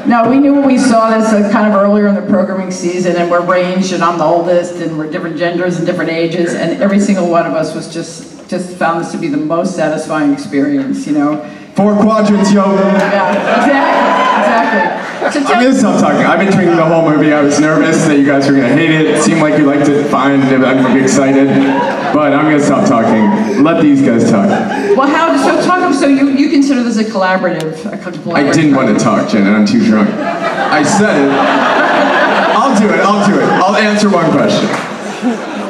No, we knew when we saw this kind of earlier in the programming season, and we're ranged, and I'm the oldest, and we're different genders and different ages, and every single one of us was just found this to be the most satisfying experience, you know. 4 quadrants, yo. Yeah, exactly. I'm gonna stop talking. I've been drinking the whole movie. I was nervous that you guys were gonna hate it. It seemed like you liked it fine. I'm gonna be excited, but I'm gonna stop talking. Let these guys talk. Well, so you consider this a collaborative I didn't want to talk, Jen, and I'm too drunk. I said it. I'll do it. I'll answer one question.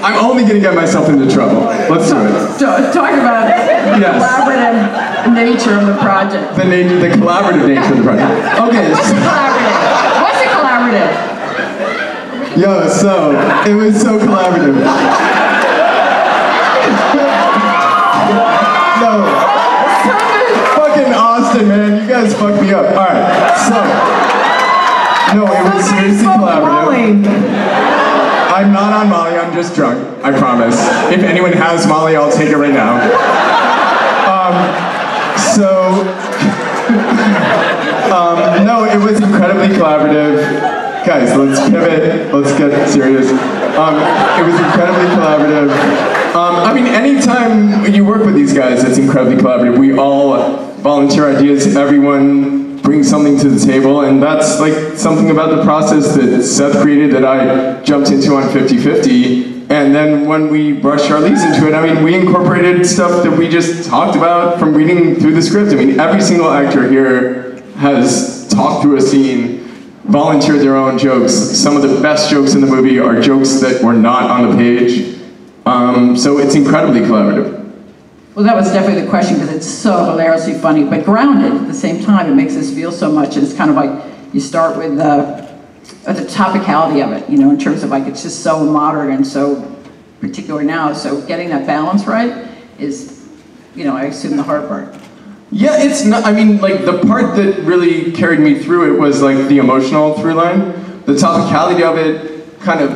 I'm only gonna get myself into trouble. Let's do it. Talk about the collaborative nature of the project. The collaborative nature of the project. Okay. What's a collaborative? Yo, so it was so collaborative. No. Fucking Austin, man, you guys fucked me up. All right, so no, it was seriously collaborative. I'm not on Molly, I'm just drunk, I promise. If anyone has Molly, I'll take it right now. No, it was incredibly collaborative. Guys, let's pivot, let's get serious. It was incredibly collaborative. I mean, anytime you work with these guys, it's incredibly collaborative. We all volunteer ideas, everyone brings something to the table, and that's like something about the process that Seth created that I jumped into on 50/50. And then when we brought Charlize into it, I mean, we incorporated stuff that we just talked about from reading through the script. I mean, every single actor here has talked through a scene, volunteered their own jokes. Some of the best jokes in the movie are jokes that were not on the page. So it's incredibly collaborative. Well, that was definitely the question, because it's so hilariously funny, but grounded at the same time. It makes us feel so much, and it's kind of like you start with the topicality of it, you know, in terms of like it's just so modern and so particular now. So getting that balance right is, you know, I assume the hard part. Yeah, it's not, I mean, like the part that really carried me through it was like the emotional through line. The topicality of it kind of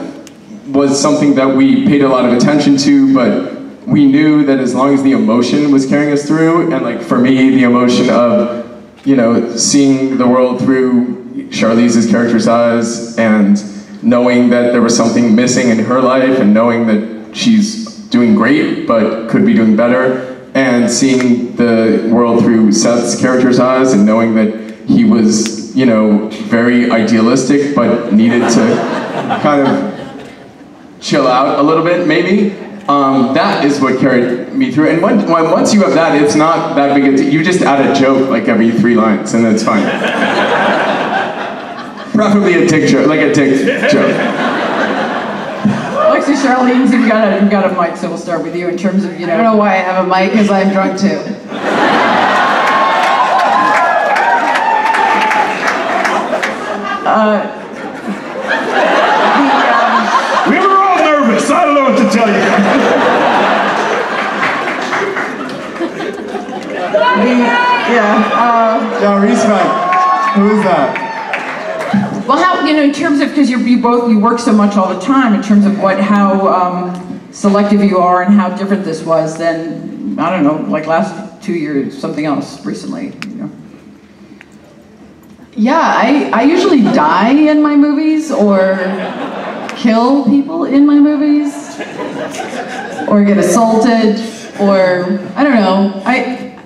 was something that we paid a lot of attention to, but we knew that as long as the emotion was carrying us through, and like for me, the emotion of, you know, seeing the world through Charlize's character's eyes, and knowing that there was something missing in her life, and knowing that she's doing great, but could be doing better, and seeing the world through Seth's character's eyes, and knowing that he was, you know, very idealistic, but needed to kind of chill out a little bit, maybe. That is what carried me through. And once you have that, it's not that big a deal. You just add a joke like every 3 lines, and it's fine. Preferably a dick joke, like a dick joke. Actually, Charlize, you've got a mic, so we'll start with you in terms of, you know. I don't know why I have a mic, because I'm drunk too. We were all nervous. I don't know what to tell you. Yeah, Reese Mike. Who is that? Well, how, you know, in terms of, because you work so much all the time, in terms of how selective you are and how different this was than, I don't know, like last 2 years, something else recently, you know. Yeah, I usually die in my movies, or kill people in my movies, or get assaulted, or, I don't know.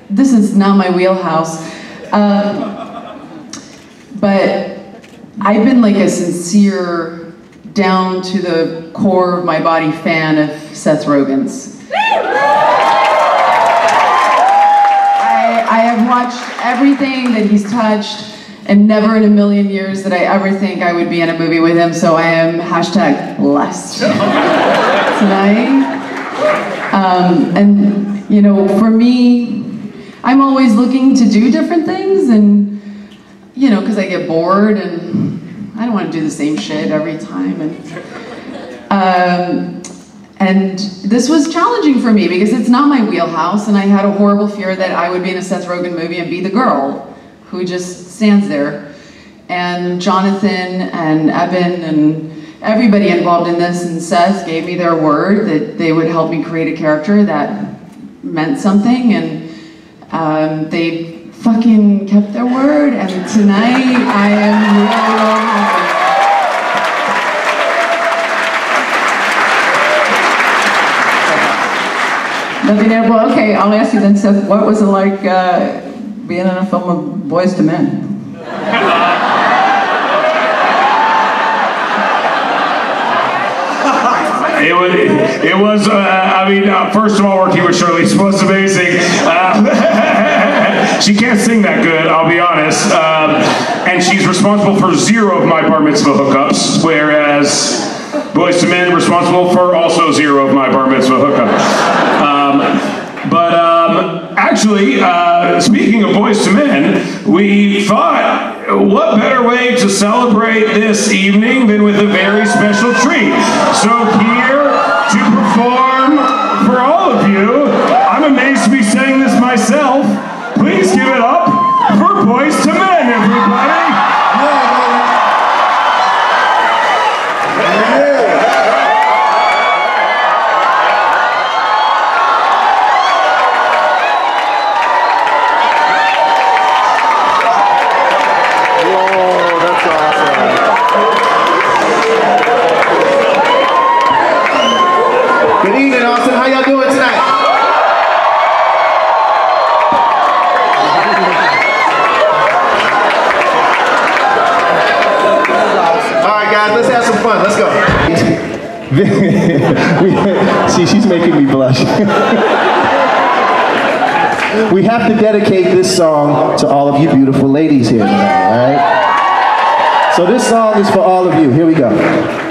This is not my wheelhouse. But I've been like a sincere, down to the core of my body fan of Seth Rogen's. I have watched everything that he's touched, and never in a million years did I ever think I would be in a movie with him, so I am #blessed tonight. And, you know, for me, I'm always looking to do different things, and, you know, because I get bored, and I don't want to do the same shit every time. And this was challenging for me, because it's not my wheelhouse, and I had a horrible fear that I would be in a Seth Rogen movie and be the girl who just stands there. And Jonathan and Eben and everybody involved in this, and Seth gave me their word that they would help me create a character that meant something, and they fucking kept their word, and tonight I am really happy. Nothing there. Well, okay, I'll ask you then, Seth, what was it like being in a film of Boyz II Men? It was I mean, first of all, working with Charlize was amazing. She can't sing that good, I'll be honest. And she's responsible for 0 of my bar mitzvah hookups, whereas Boyz II Men responsible for also 0 of my bar mitzvah hookups. Actually, speaking of Boyz II Men, we thought, what better way to celebrate this evening than with a very special treat? So here to perform for all of you, I'm amazed to be saying this myself, please give it up for Boyz II Men, everybody! See, she's making me blush. We have to dedicate this song to all of you beautiful ladies here tonight, all right? So this song is for all of you. Here we go.